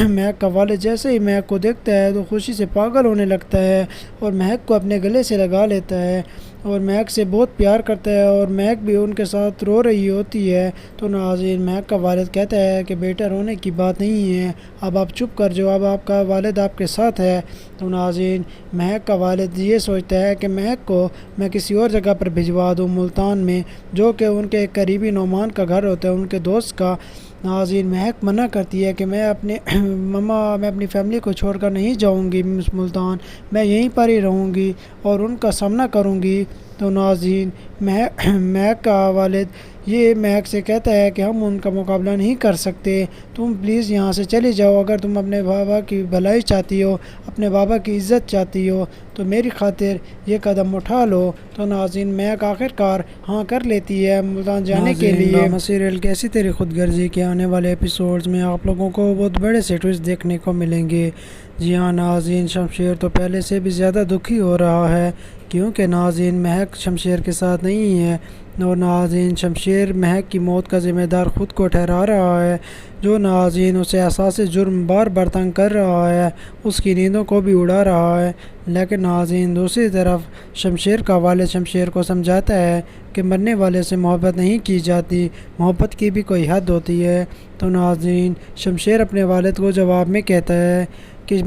مہک کا والد جیسے ہی مہک کو دیکھتا ہے تو خوشی سے پاگل ہونے لگتا ہے اور مہک کو اپنے گلے سے لگا لیتا ہے اور مہک سے بہت پیار کرتا ہے، اور مہک بھی ان کے ساتھ رو رہی ہوتی ہے۔ تو ناظرین مہک کا والد کہتا ہے کہ بیٹا رونے کی بات نہیں ہے، اب آپ چپ کر جاؤ، اب آپ کا والد آپ کے ساتھ ہے۔ تو ناظرین مہک کا والد یہ سوچتا ہے کہ مہک کو میں کسی اور جگہ پر بھجوا دوں، ملتان میں، جو کہ ان کے ایک قریبی نعمان کا گھر ہوتا ہے، ان کے دوست کا۔ ناظرین مہک منع کرتی ہے کہ میں اپنی فیملی کو چھوڑ کر نہیں جاؤں گی ملتان، میں یہیں پر ہی رہوں گی اور ان کا سامنا کروں گی۔ تو ناظرین مہک کا والد یہ مہک سے کہتا ہے کہ ہم ان کا مقابلہ نہیں کر سکتے، تم پلیز یہاں سے چلی جاؤ، اگر تم اپنے بابا کی بھلائی چاہتی ہو، اپنے بابا کی عزت چاہتی ہو تو میری خاطر یہ قدم اٹھا لو۔ تو ناظرین مہک آخرکار ہاں کر لیتی ہے ملتان جانے کے لیے۔ ڈرامہ سیریل کیسی تیری خود غرضی کے آنے والے ایپیسوڈز میں آپ لوگوں کو بہت بڑے سے ٹویسٹ دیکھنے کو ملیں گے۔ جی ہاں ناظرین، شمشیر تو پہلے سے بھی زیادہ دکھی ہو رہا ہے، کیونکہ ناظرین مہک شمشیر کے ساتھ نہیں ہے، اور ناظرین شمشیر مہک کی موت کا ذمہ دار خود کو ٹھہرا رہا ہے، جو ناظرین اسے احساس جرم بار بار تنگ کر رہا ہے، اس کی نیندوں کو بھی اڑا رہا ہے۔ لیکن ناظرین دوسری طرف شمشیر کا والد شمشیر کو سمجھاتا ہے کہ مرنے والے سے محبت نہیں کی جاتی، محبت کی بھی کوئی حد ہوتی ہے۔ تو ناظرین شمشیر اپنے والد کو جواب میں کہتا ہے کہ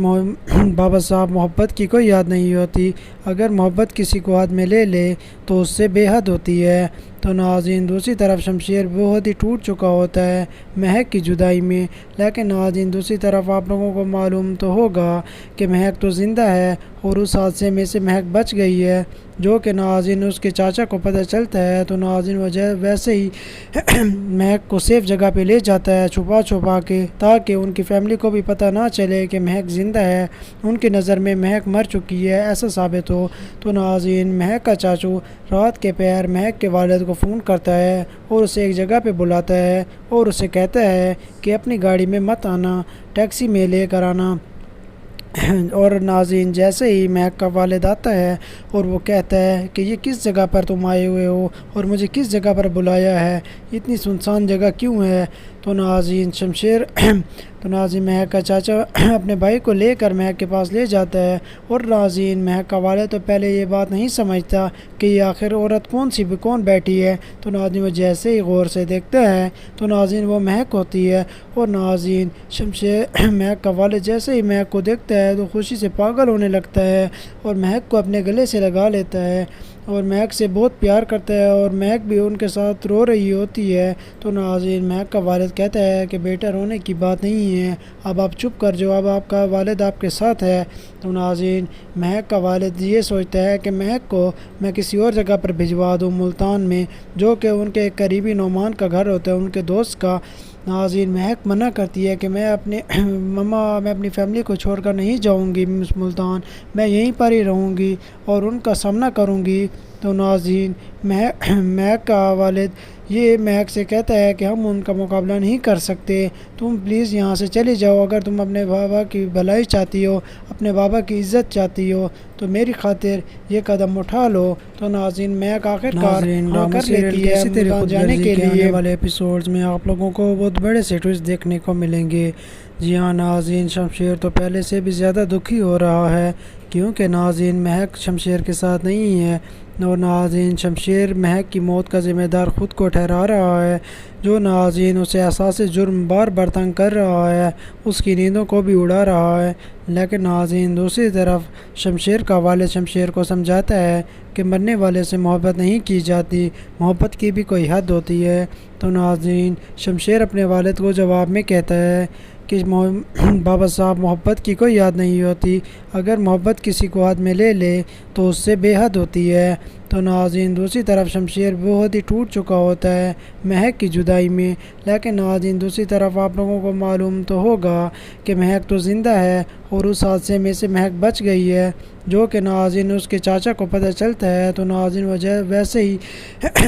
بابا صاحب، محبت کی کوئی یاد نہیں ہوتی، اگر محبت کسی کو ہاتھ میں لے لے تو اس سے بے حد ہوتی ہے۔ تو ناظرین دوسری طرف شمشیر بہت ہی ٹوٹ چکا ہوتا ہے مہک کی جدائی میں، لیکن ناظرین دوسری طرف آپ لوگوں کو معلوم تو ہوگا کہ مہک تو زندہ ہے، اور اس حادثے میں سے مہک بچ گئی ہے، جو کہ ناظرین اس کے چاچا کو پتہ چلتا ہے۔ تو ناظرین ویسے ہی مہک کو سیف جگہ پہ لے جاتا ہے چھپا کے، تاکہ ان کی فیملی کو بھی پتہ نہ چلے کہ مہک زندہ ہے، ان کی نظر میں مہک مر چکی ہے ایسا ثابت ہو۔ تو ناظرین مہک کا چاچو رات کے پہر مہک کے والد کو فون کرتا ہے اور اسے ایک جگہ پہ بلاتا ہے اور اسے کہتا ہے کہ اپنی گاڑی میں مت آنا، ٹیکسی میں لے کر آنا۔ اور ناظرین جیسے ہی مہک کا والد آتا ہے اور وہ کہتا ہے کہ یہ کس جگہ پر تم آئے ہوئے ہو اور مجھے کس جگہ پر بلایا ہے، اتنی سنسان جگہ کیوں ہے؟ تو ناظرین مہک کا چاچا اپنے بھائی کو لے کر مہک کے پاس لے جاتا ہے، اور ناظرین مہک کا والد تو پہلے یہ بات نہیں سمجھتا کہ یہ آخر عورت کون بیٹھی ہے۔ تو ناظرین وہ جیسے ہی غور سے دیکھتا ہے تو ناظرین وہ مہک ہوتی ہے، اور ناظرین مہک کا والد جیسے ہی مہک کو دیکھتا ہے تو خوشی سے پاگل ہونے لگتا ہے، اور مہک کو اپنے گلے سے لگا لیتا ہے اور مہک سے بہت پیار کرتا ہے، اور مہک بھی ان کے ساتھ رو رہی ہوتی ہے۔ تو ناظرین مہک کا والد کہتا ہے کہ بیٹا رونے کی بات نہیں ہے، اب آپ چپ کر جاؤ، اب آپ کا والد آپ کے ساتھ ہے۔ تو ناظرین مہک کا والد یہ سوچتا ہے کہ مہک کو میں کسی اور جگہ پر بھجوا دوں ملتان میں، جو کہ ان کے ایک قریبی نعمان کا گھر ہوتا ہے، ان کے دوست کا۔ ناظرین مہک منع کرتی ہے کہ میں اپنی فیملی کو چھوڑ کر نہیں جاؤں گی ملتان، میں یہیں پر ہی رہوں گی اور ان کا سامنا کروں گی۔ تو ناظرین مہک کا والد یہ مہک سے کہتا ہے کہ ہم ان کا مقابلہ نہیں کر سکتے، تم پلیز یہاں سے چلی جاؤ، اگر تم اپنے بابا کی بھلائی چاہتی ہو، اپنے بابا کی عزت چاہتی ہو تو میری خاطر یہ قدم اٹھا لو۔ تو ناظرین مہک آخرکار ہاں کر لیتی ہے ملتان جانے کے لیے۔ آنے والے ایپیسوڈز میں آپ لوگوں کو بہت بڑے سے ٹویسٹ دیکھنے کو ملیں گے۔ جی ہاں ناظرین شمشیر تو پہلے سے بھی زیادہ دکھی ہو رہا ہے، کیونکہ ناظرین مہک شمشیر کے ساتھ نہیں ہے، اور ناظرین شمشیر مہک کی موت کا ذمہ دار خود کو ٹھہرا رہا ہے، جو ناظرین اسے احساس جرم بار بار تنگ کر رہا ہے، اس کی نیندوں کو بھی اڑا رہا ہے۔ لیکن ناظرین دوسری طرف شمشیر کا والد شمشیر کو سمجھاتا ہے کہ مرنے والے سے محبت نہیں کی جاتی، محبت کی بھی کوئی حد ہوتی ہے۔ تو ناظرین شمشیر اپنے والد کو جواب میں کہتا ہے کہ بابا صاحب، محبت کی کوئی یاد نہیں ہوتی، اگر محبت کسی کو ہاتھ میں لے لے تو اس سے بے حد ہوتی ہے۔ تو ناظرین دوسری طرف شمشیر بہت ہی ٹوٹ چکا ہوتا ہے مہک کی جدائی میں، لیکن ناظرین دوسری طرف آپ لوگوں کو معلوم تو ہوگا کہ مہک تو زندہ ہے، اور اس حادثے میں سے مہک بچ گئی ہے، جو کہ ناظرین اس کے چاچا کو پتہ چلتا ہے۔ تو ناظرین ویسے ہی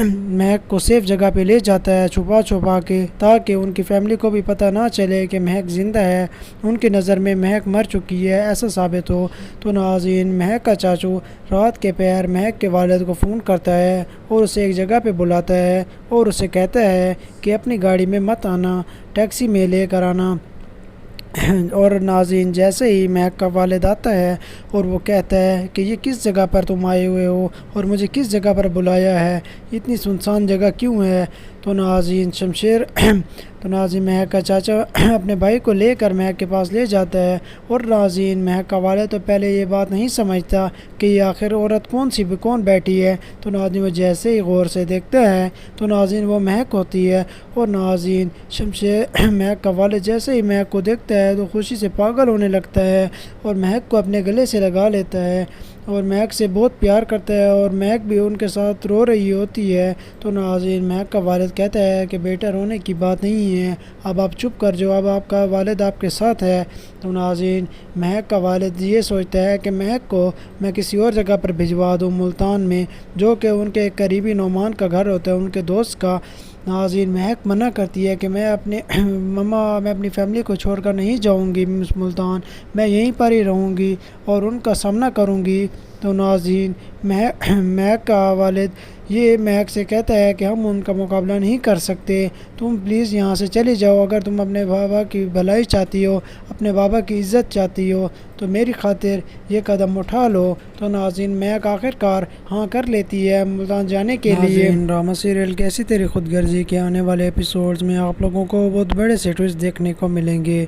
مہک کو سیف جگہ پہ لے جاتا ہے چھپا کے، تاکہ ان کی فیملی کو بھی پتہ نہ چلے کہ مہک زندہ ہے، ان کی نظر میں مہک مر چکی ہے ایسا ثابت ہو۔ تو ناظرین مہک کا چاچو رات کے پہر مہک کے والد کو فون کرتا ہے اور اسے ایک جگہ پہ بلاتا ہے اور اسے کہتا ہے کہ اپنی گاڑی میں مت آنا، ٹیکسی میں لے کر آنا۔ اور ناظرین جیسے ہی مہک کا والد آتا ہے اور وہ کہتا ہے کہ یہ کس جگہ پر تم آئے ہوئے ہو اور مجھے کس جگہ پر بلایا ہے، اتنی سنسان جگہ کیوں ہے؟ تو ناظرین مہک کا چاچا اپنے بھائی کو لے کر مہک کے پاس لے جاتا ہے، اور ناظرین مہک کا والد تو پہلے یہ بات نہیں سمجھتا کہ یہ آخر عورت کون بیٹھی ہے۔ تو ناظرین وہ جیسے ہی غور سے دیکھتا ہے تو ناظرین وہ مہک ہوتی ہے، اور ناظرین مہک کا والد جیسے ہی مہک کو دیکھتا ہے تو خوشی سے پاگل ہونے لگتا ہے، اور مہک کو اپنے گلے سے لگا لیتا ہے، اور مہک سے بہت پیار کرتا ہے اور مہک بھی ان کے ساتھ رو رہی ہوتی ہے۔ تو ناظرین مہک کا والد کہتا ہے کہ بیٹا رونے کی بات نہیں ہے، اب آپ چپ کر جاؤ، اب آپ کا والد آپ کے ساتھ ہے۔ تو ناظرین مہک کا والد یہ سوچتا ہے کہ مہک کو میں کسی اور جگہ پر بھجوا دوں، ملتان میں، جو کہ ان کے ایک قریبی نعمان کا گھر ہوتا ہے، ان کے دوست کا۔ ناظرین مہک منع کرتی ہے کہ میں اپنی فیملی کو چھوڑ کر نہیں جاؤں گی ملتان، میں یہیں پر ہی رہوں گی اور ان کا سامنا کروں گی۔ تو ناظرین مہک کا والد یہ مہک سے کہتا ہے کہ ہم ان کا مقابلہ نہیں کر سکتے، تم پلیز یہاں سے چلے جاؤ، اگر تم اپنے بابا کی بھلائی چاہتی ہو، اپنے بابا کی عزت چاہتی ہو تو میری خاطر یہ قدم اٹھا لو۔ تو ناظرین مہک آخر کار ہاں کر لیتی ہے ملتان جانے کے لیے۔ ناظرین ڈرامہ سیریل کیسی تیری خود غرضی کے آنے والے ایپیسوڈز میں آپ لوگوں کو بہت بڑے سے ٹویسٹ دیکھنے کو ملیں گے۔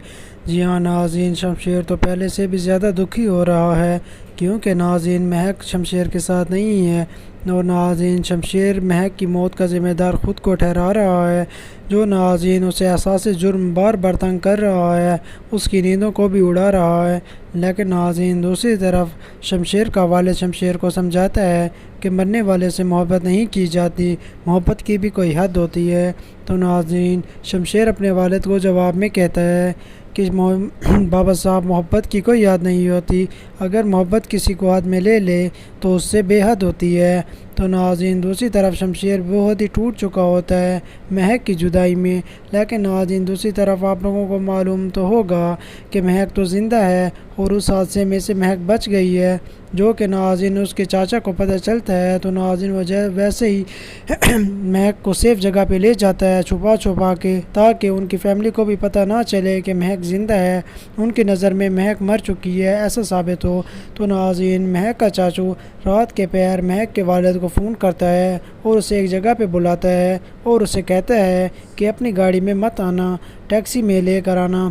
جی ہاں ناظرین شمشیر تو پہلے سے بھی زیادہ دکھی ہو رہا ہے، کیونکہ ناظرین مہک شمشیر کے ساتھ نہیں ہے، اور ناظرین شمشیر مہک کی موت کا ذمہ دار خود کو ٹھہرا رہا ہے، جو ناظرین اسے احساس جرم بار بار تنگ کر رہا ہے، اس کی نیندوں کو بھی اڑا رہا ہے۔ لیکن ناظرین دوسری طرف شمشیر کا والد شمشیر کو سمجھاتا ہے کہ مرنے والے سے محبت نہیں کی جاتی، محبت کی بھی کوئی حد ہوتی ہے۔ تو ناظرین شمشیر اپنے والد کو جواب میں کہتا ہے کہ بابا صاحب محبت کی کوئی یاد نہیں ہوتی، اگر محبت کسی کو ہاتھ میں لے لے تو اس سے بے حد ہوتی ہے۔ تو ناظرین دوسری طرف شمشیر بہت ہی ٹوٹ چکا ہوتا ہے مہک کی جدائی میں، لیکن ناظرین دوسری طرف آپ لوگوں کو معلوم تو ہوگا کہ مہک تو زندہ ہے اور اس حادثے میں سے مہک بچ گئی ہے، جو کہ ناظرین اس کے چاچا کو پتہ چلتا ہے۔ تو ناظرین ویسے ہی مہک کو سیف جگہ پہ لے جاتا ہے چھپا کے، تاکہ ان کی فیملی کو بھی پتہ نہ چلے کہ مہک زندہ ہے، ان کی نظر میں مہک مر چکی ہے ایسا ثابت ہو۔ تو ناظرین مہک کا چاچو رات کے پہر مہک کے والد کو فون کرتا ہے اور اسے ایک جگہ پہ بلاتا ہے اور اسے کہتا ہے کہ اپنی گاڑی میں مت آنا، ٹیکسی میں لے کر آنا۔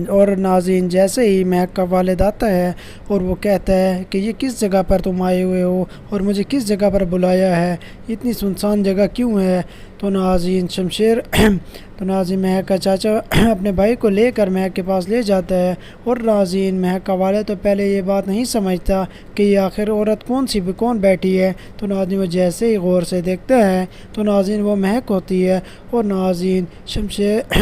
اور ناظرین جیسے ہی مہک کا والد آتا ہے اور وہ کہتا ہے کہ یہ کس جگہ پر تم آئے ہوئے ہو اور مجھے کس جگہ پر بلایا ہے، اتنی سنسان جگہ کیوں ہے؟ تو ناظرین مہک کا چاچا اپنے بھائی کو لے کر مہک کے پاس لے جاتا ہے، اور ناظرین مہک کا والد تو پہلے یہ بات نہیں سمجھتا کہ یہ آخر عورت کون بیٹھی ہے۔ تو ناظرین وہ جیسے ہی غور سے دیکھتا ہے تو ناظرین وہ مہک ہوتی ہے، اور ناظرین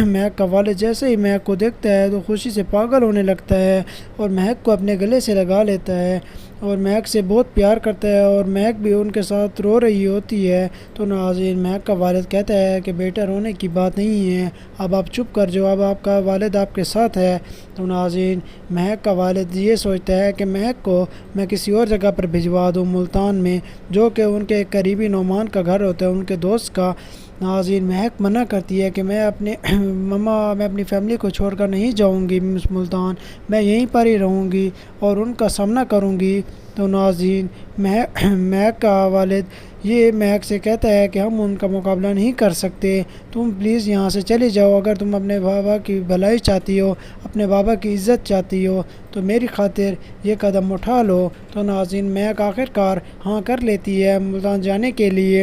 مہک کا والد جیسے ہی مہک کو دیکھتا ہے تو خوشی سے پاگل ہونے لگتا ہے اور مہک کو اپنے گلے سے لگا لیتا ہے اور مہک سے بہت پیار کرتا ہے، اور مہک بھی ان کے ساتھ رو رہی ہوتی ہے۔ تو ناظرین مہک کا والد کہتا ہے کہ بیٹا رونے کی بات نہیں ہے، اب آپ چپ کر جاؤ، اب آپ کا والد آپ کے ساتھ ہے۔ تو ناظرین مہک کا والد یہ سوچتا ہے کہ مہک کو میں کسی اور جگہ پر بھجوا دوں، ملتان میں، جو کہ ان کے ایک قریبی نعمان کا گھر ہوتا ہے، ان کے دوست کا۔ ناظرین مہک منع کرتی ہے کہ میں اپنی فیملی کو چھوڑ کر نہیں جاؤں گی ملتان، میں یہیں پر ہی رہوں گی اور ان کا سامنا کروں گی۔ تو ناظرین مہک کا والد یہ مہک سے کہتا ہے کہ ہم ان کا مقابلہ نہیں کر سکتے، تم پلیز یہاں سے چلے جاؤ، اگر تم اپنے بابا کی بھلائی چاہتی ہو، اپنے بابا کی عزت چاہتی ہو تو میری خاطر یہ قدم اٹھا لو۔ تو ناظرین مہک آخر کار ہاں کر لیتی ہے ملتان جانے کے لیے۔